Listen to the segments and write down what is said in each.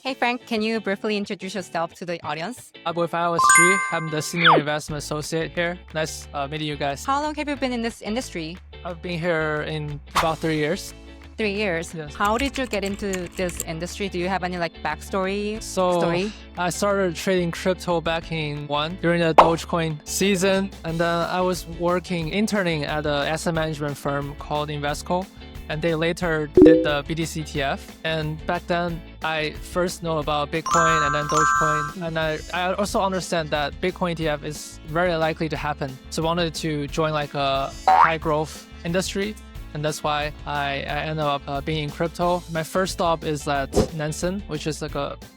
Hey Frank, can you briefly introduce yourself to the audience? I'm with IOSG. I'm the Senior Investment Associate here. Nice meeting you guys. How long have you been in this industry? I've been here in about 3 years. 3 years. Yes. How did you get into this industry? Do you have any backstory? I started trading crypto back in during the Dogecoin season, and then I was interning at an asset management firm called Investco, and they later did the BTC ETF. And back then, I first know about Bitcoin and then Dogecoin, and I also understand that Bitcoin ETF is very likely to happen. So I wanted to join a high growth industry. And that's why I ended up being in crypto. My first stop is at Nansen, which is a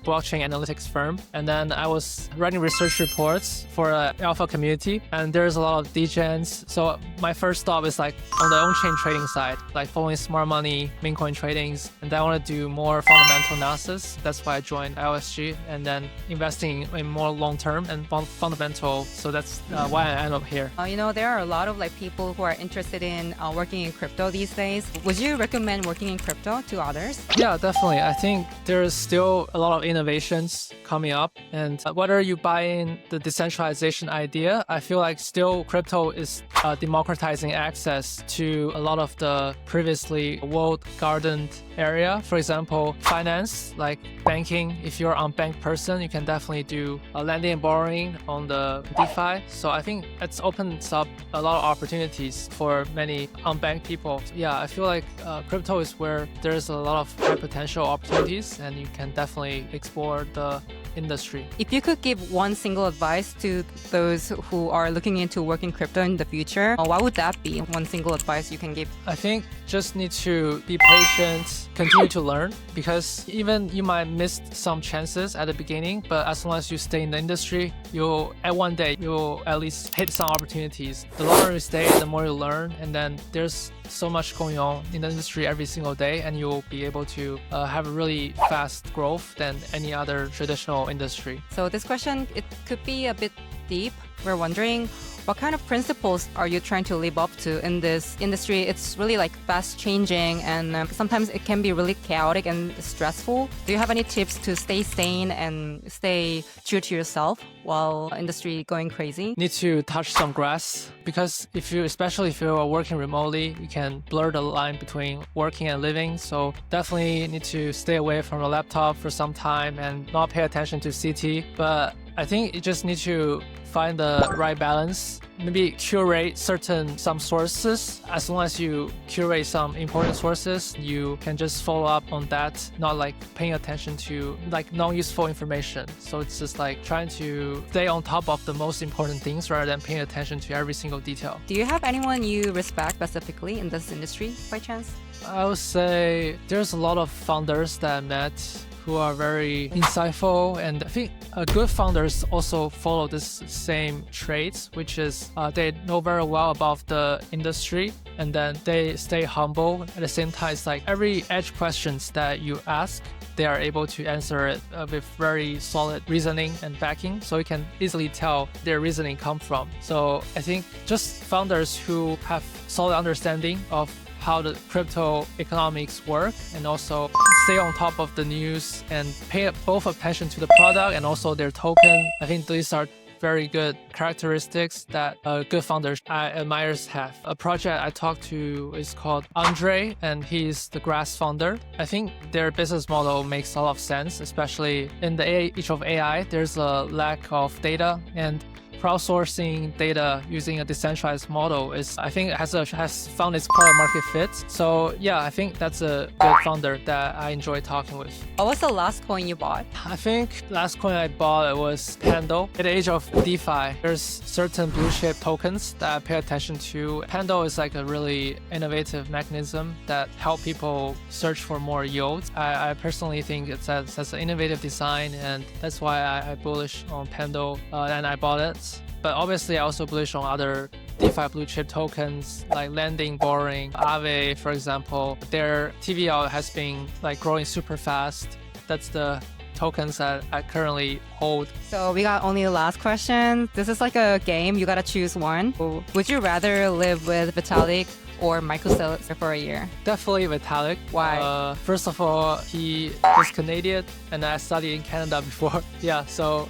blockchain analytics firm. And then I was writing research reports for an alpha community. And there's a lot of degens. So my first stop is on the on-chain trading side, following smart money, meme coin tradings. And then I want to do more fundamental analysis. That's why I joined IOSG, and then investing in more long-term and fundamental. So that's why I ended up here. There are a lot of people who are interested in working in crypto these days. Would you recommend working in crypto to others? Yeah, definitely. I think there's still a lot of innovations coming up, and whether you buy in the decentralization idea, I feel like still crypto is democratizing access to a lot of the previously walled garden area. For example, finance, like banking. If you're an unbanked person, you can definitely do lending and borrowing on the DeFi. So I think it opens up a lot of opportunities for many unbanked people. Yeah, I feel like crypto is where there's a lot of high potential opportunities, and you can definitely explore the industry. If you could give one single advice to those who are looking into working crypto in the future, what would that be? One single advice you can give? I think just need to be patient, continue to learn, because even you might miss some chances at the beginning, but as long as you stay in the industry, one day you'll at least hit some opportunities. The longer you stay, the more you learn, and then there's so much going on in the industry every single day, and you'll be able to have a really fast growth than any other traditional industry. So this question, it could be a bit deep. We're wondering, what kind of principles are you trying to live up to in this industry? It's really fast changing, and sometimes it can be really chaotic and stressful. Do you have any tips to stay sane and stay true to yourself while industry going crazy? Need to touch some grass, because especially if you're working remotely, you can blur the line between working and living. So definitely need to stay away from a laptop for some time and not pay attention to CT. But I think you just need to find the right balance. Maybe curate some sources. As long as you curate some important sources, you can just follow up on that, not paying attention to non-useful information. So it's just trying to stay on top of the most important things rather than paying attention to every single detail. Do you have anyone you respect specifically in this industry by chance? I would say there's a lot of founders that I met who are very insightful, and I think good founders also follow this same traits, which is they know very well about the industry, and then they stay humble. At the same time, it's every edge questions that you ask, they are able to answer it with very solid reasoning and backing, so you can easily tell their reasoning come from. So I think just founders who have solid understanding of how the crypto economics work, and also stay on top of the news and pay both attention to the product and also their token. I think these are very good characteristics that good founders admirers have. A project I talked to is called Andre, and he's the Grass founder. I think their business model makes a lot of sense, especially in the age of AI. There's a lack of data, and crowdsourcing data using a decentralized model has found its product market fit. So yeah, I think that's a good founder that I enjoy talking with. What was the last coin you bought? I think last coin I bought was Pando. At the age of DeFi, there's certain blue chip tokens that I pay attention to. Pando is a really innovative mechanism that help people search for more yields. I personally think it has an innovative design, and that's why I bullish on Pando, and I bought it. But obviously, I also bullish on other DeFi blue chip tokens like lending, borrowing, Aave, for example. Their TVL has been growing super fast. That's the tokens that I currently hold. So we got only the last question. This is a game. You gotta choose one. Would you rather live with Vitalik or Microsoft for a year? Definitely Vitalik. Why? First of all, he is Canadian, and I studied in Canada before. Yeah, so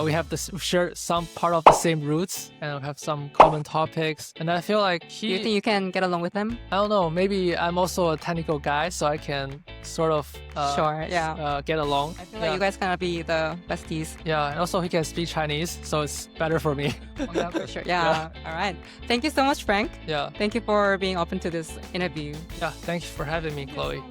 we have this share some part of the same roots, and we have some common topics. And I feel like Do you think you can get along with him? I don't know. Maybe I'm also a technical guy, so I can sort of Sure, yeah. get along. I feel like you guys gonna be the besties. Yeah, and also he can speak Chinese, so it's better for me. Oh, yeah, for sure. Yeah. All right. Thank you so much, Frank. Yeah, Thank you for being open to this interview. yeah. Thank you for having me, Chloe.